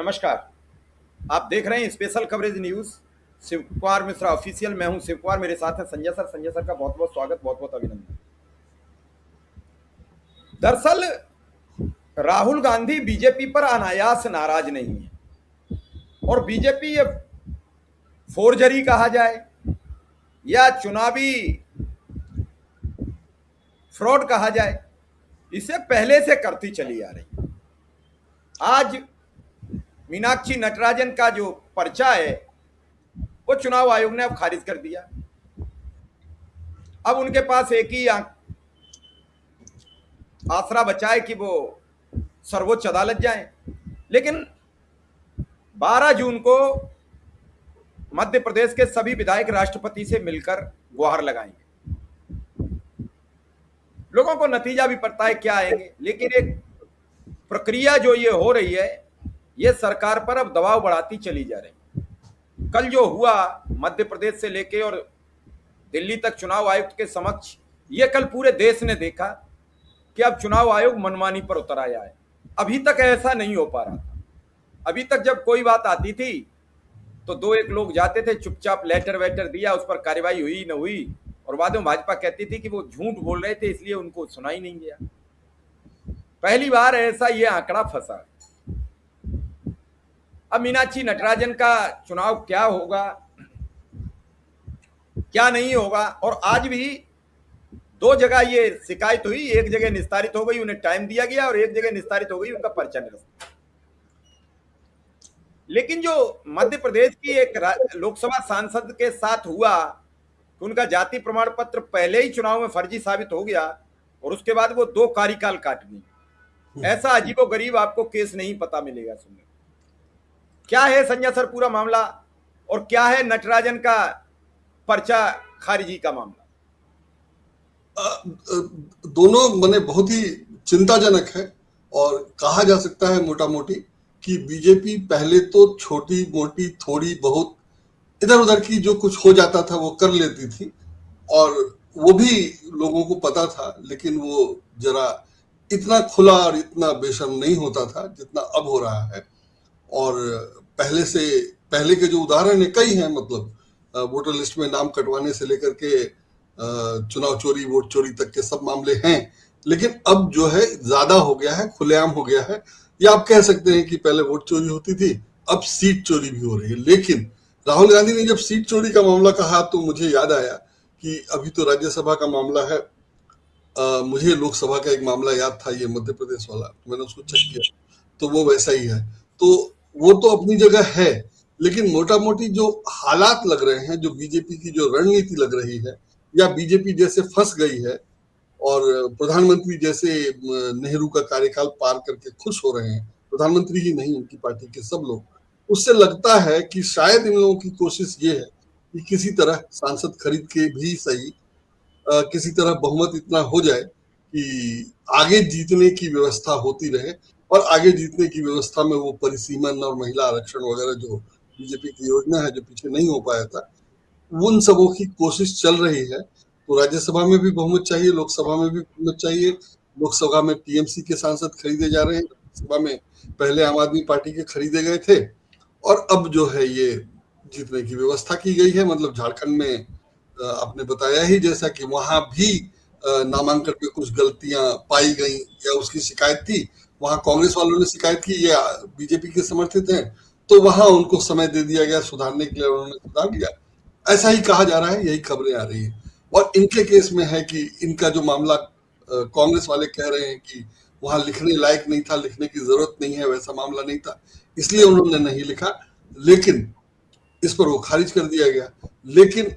नमस्कार। आप देख रहे हैं special coverage news Shiv Kumar Mishra official. मैं हूं शिव कुमार, मेरे साथ है संजय सर। संजय सर का बहुत बहुत स्वागत, बहुत बहुत अभिनंदन। दरअसल राहुल गांधी बीजेपी पर अनायास नाराज नहीं है और बीजेपी ये फोर्जरी कहा जाए या चुनावी फ्रॉड कहा जाए, इसे पहले से करती चली आ रही। आज मीनाक्षी नटराजन का जो पर्चा है वो चुनाव आयोग ने अब खारिज कर दिया। अब उनके पास एक ही आसरा बचा है कि वो सर्वोच्च अदालत जाएं। लेकिन 12 जून को मध्य प्रदेश के सभी विधायक राष्ट्रपति से मिलकर गुहार लगाएंगे। लोगों को नतीजा भी पता है क्या आएंगे, लेकिन एक प्रक्रिया जो ये हो रही है ये सरकार पर अब दबाव बढ़ाती चली जा रही। कल जो हुआ मध्य प्रदेश से लेके और दिल्ली तक चुनाव आयुक्त के समक्ष, ये कल पूरे देश ने देखा कि अब चुनाव आयोग मनमानी पर उतर आया है। अभी तक ऐसा नहीं हो पा रहा था। अभी तक जब कोई बात आती थी तो दो एक लोग जाते थे, चुपचाप लेटर वेटर दिया, उस पर कार्रवाई हुई न हुई, और बाद में भाजपा कहती थी कि वो झूठ बोल रहे थे इसलिए उनको सुना ही नहीं गया। पहली बार ऐसा ये आंकड़ा फंसा। अब मीनाक्षी नटराजन का चुनाव क्या होगा क्या नहीं होगा, और आज भी दो जगह ये शिकायत हुई। एक जगह निस्तारित हो गई, उन्हें टाइम दिया गया, और एक जगह निस्तारित हो गई, उनका पर्चा निरस्त। लेकिन जो मध्य प्रदेश की एक लोकसभा सांसद के साथ हुआ कि उनका जाति प्रमाण पत्र पहले ही चुनाव में फर्जी साबित हो गया और उसके बाद वो 2 कार्यकाल काट गई, ऐसा अजीबोगरीब आपको केस नहीं पता मिलेगा सुनने। क्या है संजय सर पूरा मामला, और क्या है नटराजन का पर्चा खारिजी का मामला? दोनों मने बहुत ही चिंताजनक है। और कहा जा सकता है मोटा मोटी कि बीजेपी पहले तो छोटी मोटी थोड़ी बहुत इधर उधर की जो कुछ हो जाता था वो कर लेती थी, और वो भी लोगों को पता था, लेकिन वो जरा इतना खुला और इतना बेशर्म नहीं होता था जितना अब हो रहा है। और पहले के जो उदाहरण है कई हैं, मतलब वोटर लिस्ट में नाम कटवाने से लेकर के चुनाव चोरी, वोट चोरी तक के सब मामले हैं। लेकिन अब जो है ज्यादा हो गया है, खुलेआम हो गया है। या आप कह सकते हैं कि पहले वोट चोरी होती थी, अब सीट चोरी भी हो रही है। लेकिन राहुल गांधी ने जब सीट चोरी का मामला कहा तो मुझे याद आया कि अभी तो राज्यसभा का मामला है, मुझे लोकसभा का एक मामला याद था, ये मध्य प्रदेश वाला, मैंने उसको चेक किया तो वो वैसा ही है। तो वो तो अपनी जगह है, लेकिन मोटा मोटी जो हालात लग रहे हैं, जो बीजेपी की जो रणनीति लग रही है, या बीजेपी जैसे फंस गई है और प्रधानमंत्री जैसे नेहरू का कार्यकाल पार करके खुश हो रहे हैं, प्रधानमंत्री ही नहीं उनकी पार्टी के सब लोग, उससे लगता है कि शायद इन लोगों की कोशिश ये है कि किसी तरह सांसद खरीद के भी सही किसी तरह बहुमत इतना हो जाए कि आगे जीतने की व्यवस्था होती रहे, और आगे जीतने की व्यवस्था में वो परिसीमन और महिला आरक्षण वगैरह जो बीजेपी की योजना है जो पीछे नहीं हो पाया था, उन सबों की कोशिश चल रही है। तो राज्यसभा में भी बहुमत चाहिए, लोकसभा में भी बहुमत चाहिए। लोकसभा में टीएमसी के सांसद खरीदे जा रहे हैं, राज्यसभा में पहले आम आदमी पार्टी के खरीदे गए थे, और अब जो है ये जीतने की व्यवस्था की गई है। मतलब झारखंड में आपने बताया ही जैसा कि वहां भी नामांकन में कुछ गलतियां पाई गई या उसकी शिकायत थी, वहां कांग्रेस वालों ने शिकायत की, या बीजेपी के समर्थित हैं, तो वहां उनको समय दे दिया गया सुधारने के लिए, उन्होंने सुधार लिया। ऐसा ही कहा जा रहा है, यही खबरें आ रही है। और इनके केस में है कि इनका जो मामला कांग्रेस वाले कह रहे हैं कि वहां लिखने लायक नहीं था, लिखने की जरूरत नहीं है, वैसा मामला नहीं था, इसलिए उन्होंने नहीं लिखा, लेकिन इस पर वो खारिज कर दिया गया। लेकिन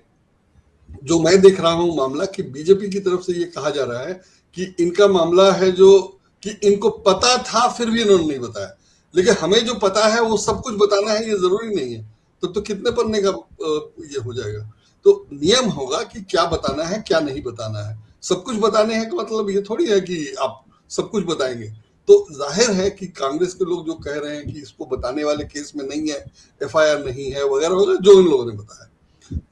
जो मैं देख रहा हूं मामला कि बीजेपी की तरफ से ये कहा जा रहा है कि इनका मामला है जो कि इनको पता था फिर भी इन्होंने नहीं बताया। लेकिन हमें जो पता है वो सब कुछ बताना है ये जरूरी नहीं है, तो कितने पन्ने का ये हो जाएगा। तो नियम होगा कि क्या बताना है क्या नहीं बताना है। सब कुछ बताने हैं का मतलब ये थोड़ी है कि आप सब कुछ बताएंगे। तो जाहिर है कि कांग्रेस के लोग जो कह रहे हैं कि इसको बताने वाले केस में नहीं है, एफआईआर नहीं है वगैरह वगैरह, जो इन लोगों ने बताया।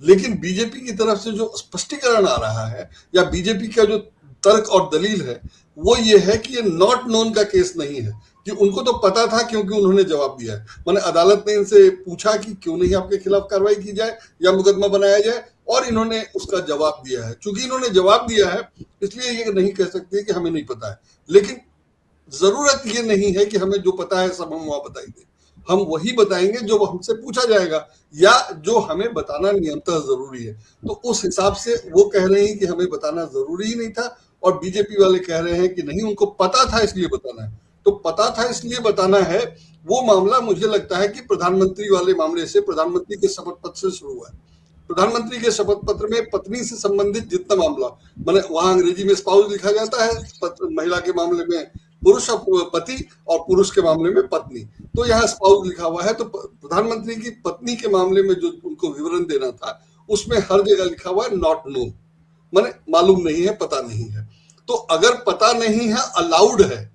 लेकिन बीजेपी की तरफ से जो स्पष्टीकरण आ रहा है या बीजेपी का जो तर्क और दलील है वो ये है कि ये नॉट नोन का केस नहीं है, कि उनको तो पता था क्योंकि उन्होंने जवाब दिया है। माने अदालत ने इनसे पूछा कि क्यों नहीं आपके खिलाफ कार्रवाई की जाए या मुकदमा बनाया जाए, और इन्होंने उसका जवाब दिया है। चूंकि इन्होंने जवाब दिया है इसलिए ये नहीं कह सकते कि हमें नहीं पता है, लेकिन जरूरत ये नहीं है कि हमें जो पता है सब हम वहां बताएंगे। हम वही बताएंगे जो हमसे पूछा जाएगा या जो हमें बताना नियमतः जरूरी है। तो उस हिसाब से वो कह रहे हैं कि हमें बताना जरूरी ही नहीं था, और बीजेपी वाले कह रहे हैं कि नहीं उनको पता था इसलिए बताना है। तो पता था इसलिए बताना है, वो मामला मुझे लगता है कि प्रधानमंत्री वाले मामले से, प्रधानमंत्री के शपथ पत्र से शुरू हुआ है। प्रधानमंत्री के शपथ पत्र में पत्नी से संबंधित जितना मामला, माने वहां अंग्रेजी में स्पाउस लिखा जाता है, महिला के मामले में पुरुष और पति, और पुरुष के मामले में पत्नी, तो यहाँ स्पाउस लिखा हुआ है। तो प्रधानमंत्री की पत्नी के मामले में जो उनको विवरण देना था उसमें हर जगह लिखा हुआ है नॉट नोन, माने मालूम नहीं है, पता नहीं है। तो अगर पता नहीं है अलाउड है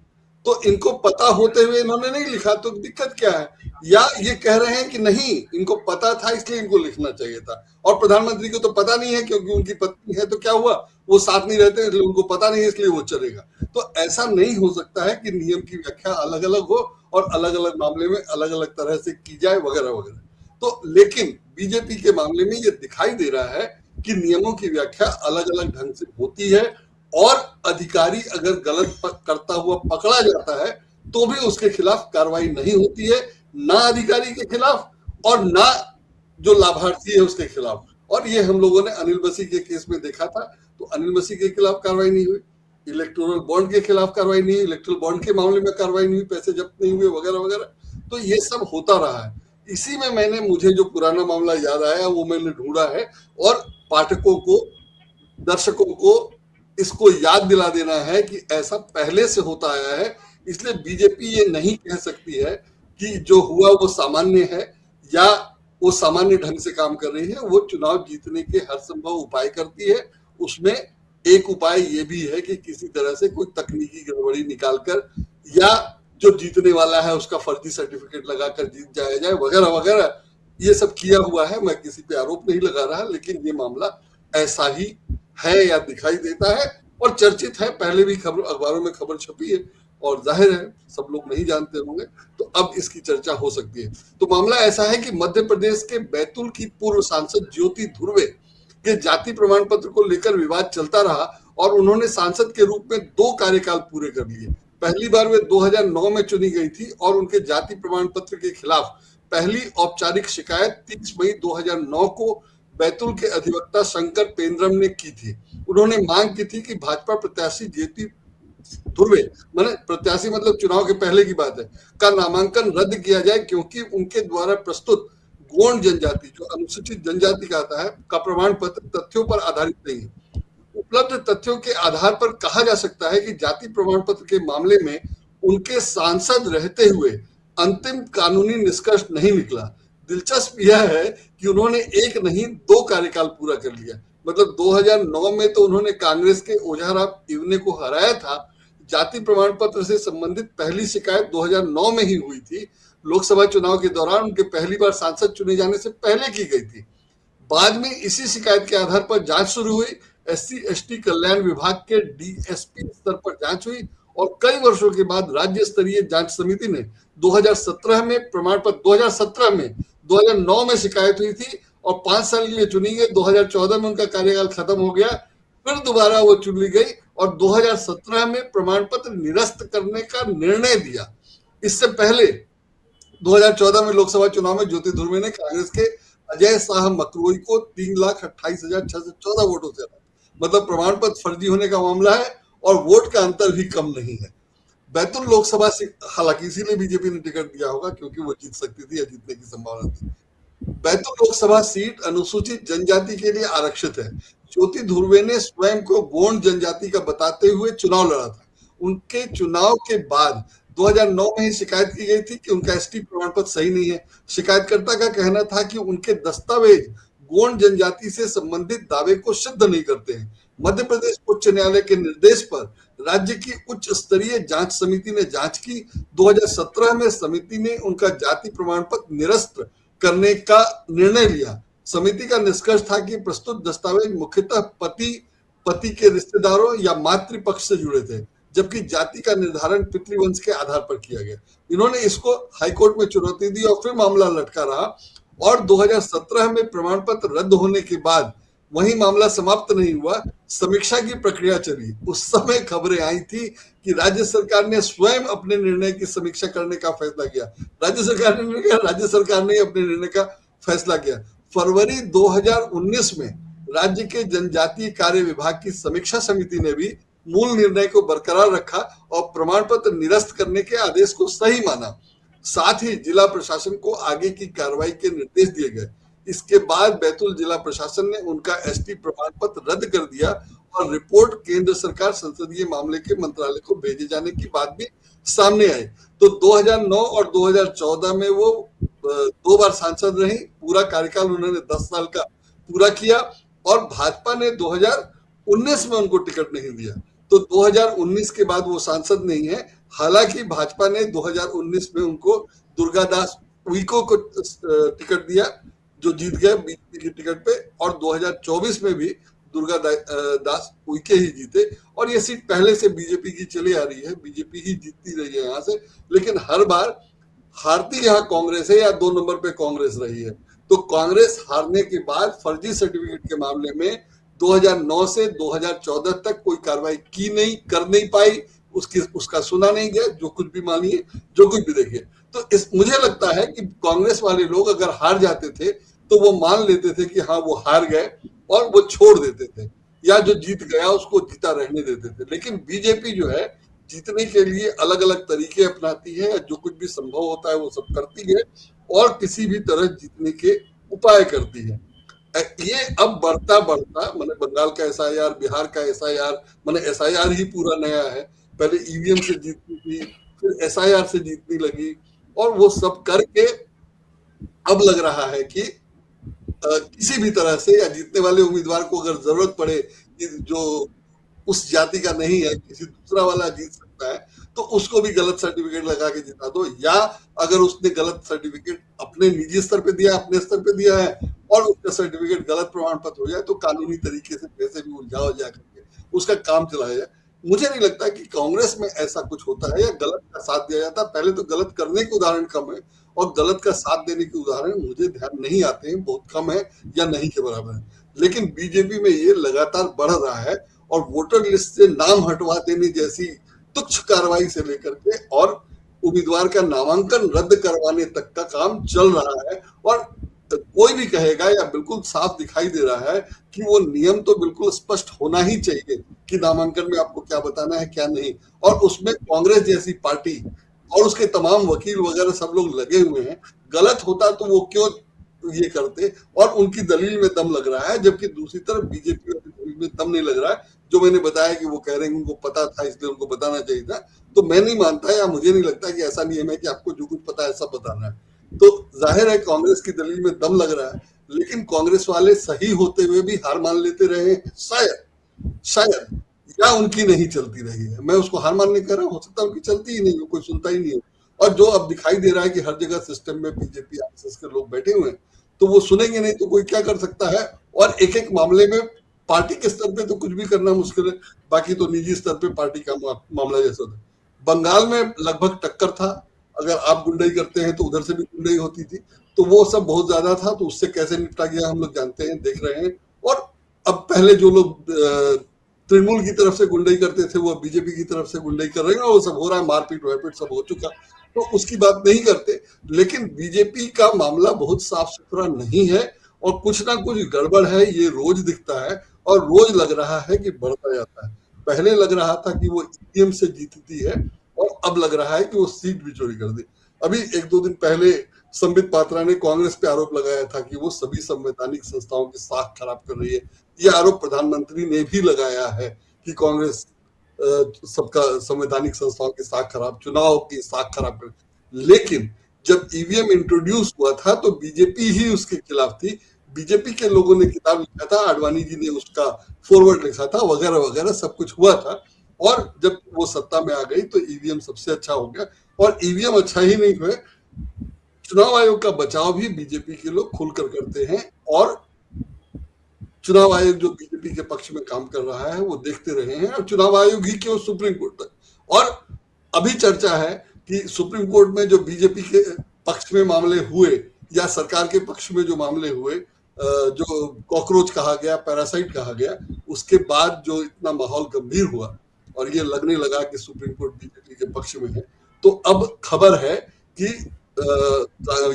तो इनको पता होते हुए इन्होंने नहीं लिखा, तो दिक्कत क्या है? या ये कह रहे हैं कि नहीं इनको पता था इसलिए इनको लिखना चाहिए था, और प्रधानमंत्री को तो पता नहीं है क्योंकि उनकी पत्नी है, तो क्या हुआ, वो साथ नहीं रहते इसलिए उनको पता नहीं है इसलिए वो चलेगा। तो ऐसा नहीं हो सकता है कि नियम की व्याख्या अलग अलग हो और अलग अलग मामले में अलग अलग तरह से की जाए वगैरह वगैरह। तो लेकिन बीजेपी के मामले में ये दिखाई दे रहा है कि नियमों की व्याख्या अलग अलग ढंग से होती है, और अधिकारी अगर गलत करता हुआ पकड़ा जाता है तो भी उसके खिलाफ कार्रवाई नहीं होती है, ना अधिकारी के खिलाफ और ना जो लाभार्थी है उसके खिलाफ। और ये हम लोगों ने अनिल बसी के केस में देखा था, तो अनिल बसी के खिलाफ कार्रवाई नहीं हुई, इलेक्टोरल बॉन्ड के खिलाफ कार्रवाई नहीं हुई, इलेक्टोरल बॉन्ड के मामले में कार्रवाई नहीं हुई, पैसे जब्त नहीं हुए वगैरह वगैरह। तो ये सब होता रहा है। इसी में मुझे जो पुराना मामला याद आया वो मैंने ढूंढा है, और पाठकों को, दर्शकों को इसको याद दिला देना है कि ऐसा पहले से होता आया है। इसलिए बीजेपी ये नहीं कह सकती है कि जो हुआ वो सामान्य है या वो सामान्य ढंग से काम कर रही है। वो चुनाव जीतने के हर संभव उपाय करती है। उसमें एक उपाय ये भी है कि किसी तरह से कोई तकनीकी गड़बड़ी निकालकर या जो जीतने वाला है उसका फर्जी सर्टिफिकेट लगाकर जीत जाया जाए वगैरह वगैरह, ये सब किया हुआ है। मैं किसी पे आरोप नहीं लगा रहा, लेकिन ये मामला ऐसा ही है या दिखाई देता है और चर्चित है। पहले भी खबर अखबारों में खबर छपी है और जाहिर है सब लोग नहीं जानते होंगे, तो अब इसकी चर्चा हो सकती है। तो मामला ऐसा है कि मध्य प्रदेश के बैतूल की पूर्व सांसद ज्योति धुर्वे के जाति प्रमाण पत्र को लेकर विवाद चलता रहा और उन्होंने सांसद के रूप में 2 कार्यकाल पूरे कर लिए। पहली बार वे 2009 में चुनी गई थी और उनके जाति प्रमाण पत्र के खिलाफ पहली औपचारिक शिकायत 30 मई 2009 को बैतूल के अधिवक्ता शंकर पेंद्रम ने की थी। उन्होंने मांग की थी कि भाजपा प्रत्याशी ज्योति धुर्वे, माने प्रत्याशी मतलब चुनाव के पहले की बात है, का नामांकन रद्द किया जाए क्योंकि उनके द्वारा प्रस्तुत गोंड जनजाति, जो अनुसूचित जनजाति कहता है, का प्रमाण पत्र तथ्यों पर आधारित नहीं है। उपलब्ध तथ्यों के आधार पर कहा जा सकता है कि जाति प्रमाण पत्र के मामले में उनके सांसद रहते हुए अंतिम कानूनी निष्कर्ष नहीं निकला। दिलचस्प यह है कि उन्होंने एक नहीं 2 कार्यकाल पूरा कर लिया। मतलब 2009 में तो उन्होंने कांग्रेस के ओझाराम इवने को हराया था। जाति प्रमाण पत्र से संबंधित पहली शिकायत 2009 में ही हुई थी। लोकसभा चुनाव के दौरान उनके पहली बार सांसद चुने जाने से पहले की गई थी। बाद में इसी शिकायत के आधार पर जांच शुरू हुई। SC/ST कल्याण विभाग के DSP स्तर पर जांच हुई और कई वर्षों के बाद राज्य स्तरीय जांच समिति ने 2017 में प्रमाण पत्र 2009 में शिकायत हुई थी और 5 साल के लिए चुनी गई। 2014 में उनका कार्यकाल खत्म हो गया, फिर दोबारा वो चुनी गई और 2017 में प्रमाण पत्र निरस्त करने का निर्णय दिया। इससे पहले 2014 में लोकसभा चुनाव में ज्योति धुर्वे ने कांग्रेस के अजय शाह मकरोई को 3,28,614 वोटों से हराया। मतलब प्रमाण पत्र फर्जी होने का मामला है और वोट का अंतर भी कम नहीं है। बैतूल लोकसभा से हालांकि इसीलिए बीजेपी ने टिकट दिया होगा क्योंकि वो जीत सकती थी या जीतने की संभावना थी। बैतूल लोकसभा सीट अनुसूचित जनजाति के लिए आरक्षित है। ज्योति धुर्वे ने स्वयं को गोंड जनजाति का बताते हुए चुनाव लड़ा था। उनके चुनाव के बाद 2009 में ही शिकायत की गई थी कि उनका ST प्रमाण पत्र सही नहीं है। शिकायतकर्ता का कहना था कि उनके दस्तावेज गोंड जनजाति से संबंधित दावे को सिद्ध नहीं करते हैं। मध्य प्रदेश उच्च न्यायालय के निर्देश पर राज्य की उच्च स्तरीय जांच समिति ने जांच की। 2017 में समिति ने उनका जाति प्रमाण पत्र निरस्त करने का निर्णय लिया। समिति का निष्कर्ष था कि प्रस्तुत दस्तावेज मुख्यतः पति के रिश्तेदारों या मातृपक्ष से जुड़े थे, जबकि जाति का निर्धारण पितृवंश के आधार पर किया गया। इन्होंने इसको हाईकोर्ट में चुनौती दी और फिर मामला लटका रहा, और 2017 में प्रमाण पत्र रद्द होने के बाद वही मामला समाप्त नहीं हुआ, समीक्षा की प्रक्रिया चली। उस समय खबरें आई थी कि राज्य सरकार ने स्वयं अपने निर्णय की समीक्षा करने का फैसला किया। राज्य सरकार ने अपने निर्णय का फैसला किया। फरवरी 2019 में राज्य के जनजातीय कार्य विभाग की समीक्षा समिति ने भी मूल निर्णय को बरकरार रखा और प्रमाण पत्र निरस्त करने के आदेश को सही माना। साथ ही जिला प्रशासन को आगे की कार्रवाई के निर्देश दिए गए। इसके बाद बैतूल जिला प्रशासन ने उनका एसटी प्रमाण पत्र रद्द कर दिया और रिपोर्ट केंद्र सरकार संसदीय मामले के मंत्रालय को भेजे जाने की बात भी सामने आई। तो 2009 और 2014 में वो 2 बार सांसद रही। पूरा कार्यकाल उन्होंने 10 साल का पूरा किया और भाजपा ने 2019 में उनको टिकट नहीं दिया, तो 2019 के बाद वो सांसद नहीं है। हालांकि भाजपा ने 2019 में उनको दुर्गादास उइको को टिकट दिया, जो जीत गए बीजेपी की टिकट पे, और 2024 में भी दुर्गा दास उइके ही जीते। और ये सीट पहले से बीजेपी की चली आ रही है, बीजेपी ही जीतती रही है यहाँ से, लेकिन हर बार हारती यहाँ कांग्रेस है या 2 नंबर पे कांग्रेस रही है। तो कांग्रेस हारने के बाद फर्जी सर्टिफिकेट के मामले में 2009 से 2014 तक कोई कार्रवाई कर नहीं पाई, उसका सुना नहीं गया। जो कुछ भी मानिए, जो कुछ भी देखिए, तो मुझे लगता है कि कांग्रेस वाले लोग अगर हार जाते थे तो वो मान लेते थे कि हाँ वो हार गए और वो छोड़ देते थे, या जो जीत गया उसको जीता रहने देते थे। लेकिन बीजेपी जो है जीतने के लिए अलग अलग तरीके अपनाती है, जो कुछ भी संभव होता है वो सब करती है और किसी भी तरह जीतने के उपाय करती है। ये अब बढ़ता मैंने बंगाल का एसआईआर, बिहार का एसआईआर, मैंने एसआईआर ही पूरा नया है। पहले ईवीएम से जीतती थी, फिर एसआईआर से जीतने लगी, और वो सब करके अब लग रहा है कि किसी भी तरह से या जीतने वाले उम्मीदवार को अगर जरूरत पड़े कि जो उस जाति का नहीं है, किसी दूसरा वाला जीत सकता है, तो उसको भी गलत सर्टिफिकेट लगा के जिता दो। या अगर उसने गलत सर्टिफिकेट अपने निजी स्तर पे दिया, अपने स्तर पे दिया है और उसका सर्टिफिकेट गलत प्रमाण पत्र हो जाए, तो कानूनी तरीके से पैसे भी उलझाओ जा करके उसका काम चलाया जाए। मुझे नहीं लगता कि कांग्रेस में ऐसा कुछ होता है या गलत का साथ दिया जाता। पहले तो गलत करने के उदाहरण कम है और गलत का साथ देने के उदाहरण मुझे ध्यान नहीं आते हैं, बहुत कम है या नहीं के बराबर है। लेकिन बीजेपी में ये लगातार बढ़ रहा है और वोटर लिस्ट से नाम हटवा देने जैसी तुच्छ कार्रवाई से लेकर के और उम्मीदवार का नामांकन रद्द करवाने तक का काम चल रहा है। और कोई भी कहेगा या बिल्कुल साफ दिखाई दे रहा है कि वो नियम तो बिल्कुल स्पष्ट होना ही चाहिए कि नामांकन में आपको क्या बताना है क्या नहीं। और उसमें कांग्रेस जैसी पार्टी और उसके तमाम वकील वगैरह सब लोग लगे हुए हैं। गलत होता तो वो क्यों ये करते, और उनकी दलील में दम लग रहा है, जबकि दूसरी तरफ बीजेपी वाली दलील में दम नहीं लग रहा है। जो मैंने बताया कि वो कह रहे हैं उनको पता था इसलिए उनको बताना चाहिए था, तो मैं नहीं मानता या मुझे नहीं लगता कि ऐसा नियम है कि आपको जो कुछ पता है सब बताना है। तो जाहिर है कांग्रेस की दलील में दम लग रहा है, लेकिन कांग्रेस वाले सही होते हुए भी हार मान लेते रहे शायद या उनकी नहीं चलती रही है। मैं उसको हार मानने कह रहा हूँ, हो सकता है उनकी चलती ही नहीं हो, कोई सुनता ही नहीं हो। और जो अब दिखाई दे रहा है कि हर जगह सिस्टम में बीजेपी आरएसएस के लोग बैठे हुए हैं, तो वो सुनेंगे नहीं तो कोई क्या कर सकता है। और एक एक मामले में पार्टी के स्तर पे तो कुछ भी करना मुश्किल है, बाकी तो निजी स्तर पे पार्टी का मामला जैसा था। बंगाल में लगभग टक्कर था, अगर आप गुंडाई करते हैं तो उधर से भी गुंडाई होती थी, तो वो सब बहुत ज्यादा था। तो उससे कैसे निपटा गया हम लोग जानते हैं, देख रहे हैं। और अब पहले जो लोग तृणमूल की तरफ से गुंडाई करते थे वो बीजेपी की तरफ से गुंडाई कर रहे हैं, और वो सब हो रहा है, मारपीट वारपीट सब हो चुका, तो उसकी बात नहीं करते। लेकिन बीजेपी का मामला बहुत साफ सुथरा नहीं है और कुछ ना कुछ गड़बड़ है, ये रोज दिखता है और रोज लग रहा है कि बढ़ता जाता है। पहले लग रहा था कि वो ईवीएम से जीतती है और अब लग रहा है कि वो सीट भी चोरी कर दी। अभी 1-2 दिन पहले संबित पात्रा ने कांग्रेस पे आरोप लगाया था कि वो सभी संवैधानिक संस्थाओं की साख खराब कर रही है। यह आरोप प्रधानमंत्री ने भी लगाया है कि कांग्रेस सबका संवैधानिक संस्थाओं की साख खराब, चुनाव की साख खराब कर। लेकिन जब ईवीएम इंट्रोड्यूस हुआ था तो बीजेपी ही उसके खिलाफ थी। बीजेपी के लोगों ने किताब लिखा था, आडवाणी जी ने उसका फॉरवर्ड लिखा था, वगैरह वगैरह सब कुछ हुआ था। और जब वो सत्ता में आ गई तो ईवीएम सबसे अच्छा हो गया। और ईवीएम अच्छा ही नहीं हुए, चुनाव आयोग का बचाव भी बीजेपी के लोग खुलकर करते हैं। और चुनाव आयोग जो बीजेपी के पक्ष में काम कर रहा है वो देखते रहे हैं, और चुनाव आयोग ही क्यों सुप्रीम कोर्ट तक और अभी चर्चा है कि सुप्रीम कोर्ट में जो बीजेपी के पक्ष में मामले हुए या सरकार के पक्ष में जो मामले हुए, जो कॉकरोच कहा गया, पैरासाइट कहा गया, उसके बाद जो इतना माहौल गंभीर हुआ और ये लगने लगा कि सुप्रीम कोर्ट बीजेपी के पक्ष में है, तो अब खबर है कि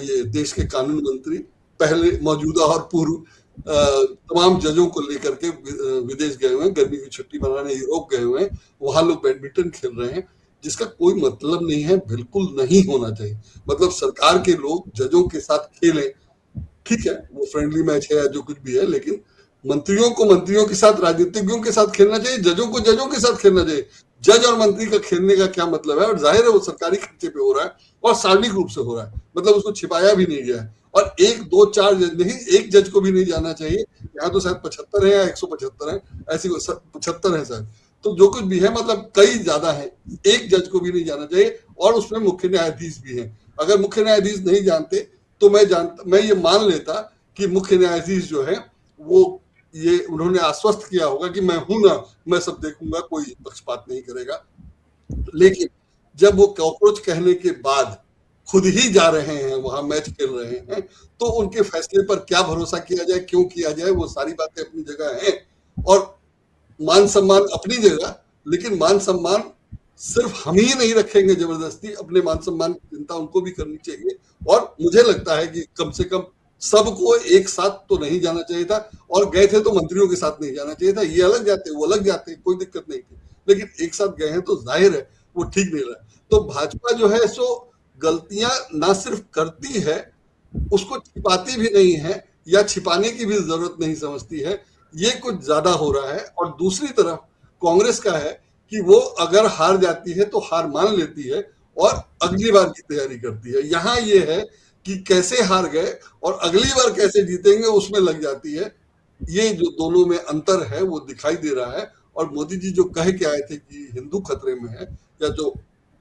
ये देश के कानून मंत्री पहले, मौजूदा और पूर्व तमाम जजों को लेकर के विदेश गए हुए हैं, गर्मी की छुट्टी मनाने यूरोप गए हुए हैं, वहां लोग बैडमिंटन खेल रहे हैं, जिसका कोई मतलब नहीं है, बिल्कुल नहीं होना चाहिए। मतलब सरकार के लोग जजों के साथ खेलें, ठीक है, वो फ्रेंडली मैच है या जो कुछ भी है, लेकिन मंत्रियों को मंत्रियों के साथ, राजनीतिज्ञों के साथ खेलना चाहिए, जजों को जजों के साथ खेलना चाहिए। जज और मंत्री का खेलने का क्या मतलब है? और जाहिर है वो सरकारी खर्चे पे हो रहा है और सार्वजनिक रूप से हो रहा है, मतलब उसको छिपाया भी नहीं गया है। और एक दो चार जज नहीं, एक जज को भी नहीं जाना चाहिए। यहाँ तो शायद 75 है या 175 है, ऐसी 75 है शायद, तो जो कुछ भी है, मतलब कई ज्यादा है, एक जज को भी नहीं जाना चाहिए। और उसमें मुख्य न्यायाधीश भी है। अगर मुख्य न्यायाधीश नहीं जानते तो मैं ये मान लेता कि मुख्य न्यायाधीश जो है वो ये उन्होंने आश्वस्त किया होगा कि मैं हूं ना, मैं सब देखूंगा, कोई पक्षपात नहीं करेगा। लेकिन जब वो कॉकरोच कहने के बाद खुद ही जा रहे हैं वहां, मैच खेल रहे हैं, तो उनके फैसले पर क्या भरोसा किया जाए, क्यों किया जाए, वो सारी बातें अपनी जगह हैं। और मान सम्मान अपनी जगह, लेकिन मान सम्मान सिर्फ हम ही नहीं रखेंगे जबरदस्ती, अपने मान सम्मान की चिंता उनको भी करनी चाहिए। और मुझे लगता है कि कम से कम सबको एक साथ तो नहीं जाना चाहिए था, और गए थे तो मंत्रियों के साथ नहीं जाना चाहिए था। ये अलग जाते, वो अलग जाते, कोई दिक्कत नहीं थी, लेकिन एक साथ गए हैं तो जाहिर है वो ठीक नहीं रहा। तो भाजपा जो है सो गलतियां ना सिर्फ करती है, उसको छिपाती भी नहीं है, या छिपाने की भी जरूरत नहीं समझती है। ये कुछ ज्यादा हो रहा है। और दूसरी तरफ कांग्रेस का है कि वो अगर हार जाती है तो हार मान लेती है और अगली बार की तैयारी करती है। यहाँ ये है कि कैसे हार गए और अगली बार कैसे जीतेंगे, उसमें लग जाती है। ये जो दोनों में अंतर है वो दिखाई दे रहा है। और मोदी जी जो कह के आए थे कि हिंदू खतरे में है, या जो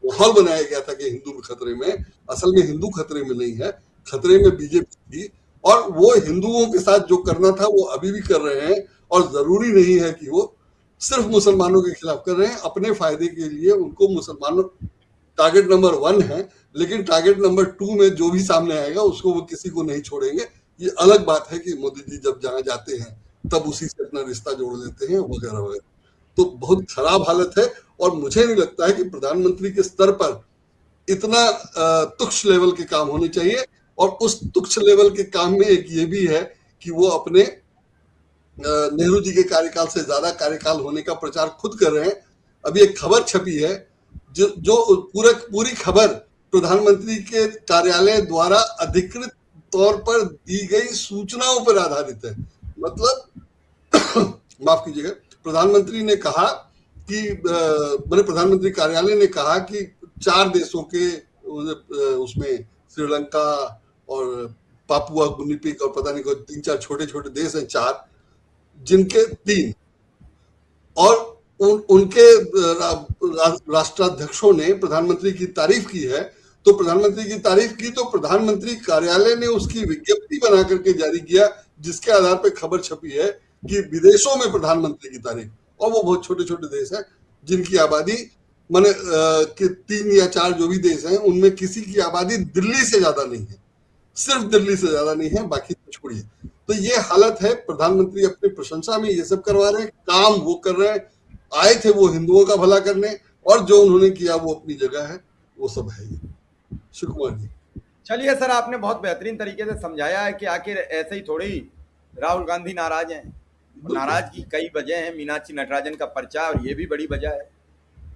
माहौल बनाया गया था कि हिंदू खतरे में, असल में हिंदू खतरे में नहीं है, खतरे में बीजेपी थी। और वो हिंदुओं के साथ जो करना था वो अभी भी कर रहे हैं। और जरूरी नहीं है कि वो सिर्फ मुसलमानों के खिलाफ कर रहे हैं, अपने फायदे के लिए उनको मुसलमानों टारगेट नंबर 1 है, लेकिन टारगेट नंबर 2 में जो भी सामने आएगा उसको वो किसी को नहीं छोड़ेंगे। ये अलग बात है कि मोदी जी जब जहां जाते हैं तब उसी से अपना रिश्ता जोड़ लेते हैं, वगैरह वगैरह। तो बहुत खराब हालत है। और मुझे नहीं लगता है कि प्रधानमंत्री के स्तर पर इतना तुच्छ लेवल के काम होने चाहिए। और उस तुच्छ लेवल के काम में एक ये भी है कि वो अपने नेहरू जी के कार्यकाल से ज्यादा कार्यकाल होने का प्रचार खुद कर रहे हैं। अभी एक खबर छपी है जो पूरी खबर प्रधानमंत्री के कार्यालय द्वारा अधिकृत तौर पर दी गई सूचनाओं पर आधारित है। मतलब माफ कीजिएगा, प्रधानमंत्री ने कहा कि मैंने प्रधानमंत्री कार्यालय ने कहा कि 4 देशों के उसमें श्रीलंका और पापुआ गुनिपिक और पता नहीं कोई 3-4 छोटे छोटे देश हैं, 4, जिनके 3 और उनके राष्ट्राध्यक्षों ने प्रधानमंत्री की तारीफ की है। तो प्रधानमंत्री की तारीफ की तो प्रधानमंत्री कार्यालय ने उसकी विज्ञप्ति बना करके जारी किया, जिसके आधार पर खबर छपी है कि विदेशों में प्रधानमंत्री की तारीफ। और वो बहुत छोटे छोटे देश हैं जिनकी आबादी माने कि 3 या 4 जो भी देश हैं उनमें किसी की आबादी दिल्ली से ज्यादा नहीं है, सिर्फ दिल्ली से ज्यादा नहीं है, बाकी छोड़िए। तो ये हालत है। प्रधानमंत्री अपनी प्रशंसा में ये सब करवा रहे हैं, काम वो कर रहे हैं। आए थे वो हिंदुओं का भला करने, और जो उन्होंने किया वो अपनी जगह है, वो सब है। शिव कुमार जी, चलिए सर, आपने बहुत बेहतरीन तरीके से समझाया है कि आखिर ऐसे ही थोड़ी राहुल गांधी नाराज हैं। नाराज की कई वजह हैं, मीनाक्षी नटराजन का पर्चा और ये भी बड़ी वजह है।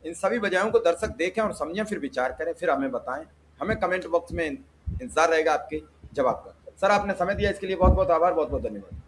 इन सभी वजहों को दर्शक देखें और समझें, फिर विचार करें, फिर हमें बताएं। हमें कमेंट बॉक्स में इंतजार रहेगा आपके जवाब का। सर, आपने समय दिया इसके लिए बहुत बहुत आभार, बहुत बहुत धन्यवाद।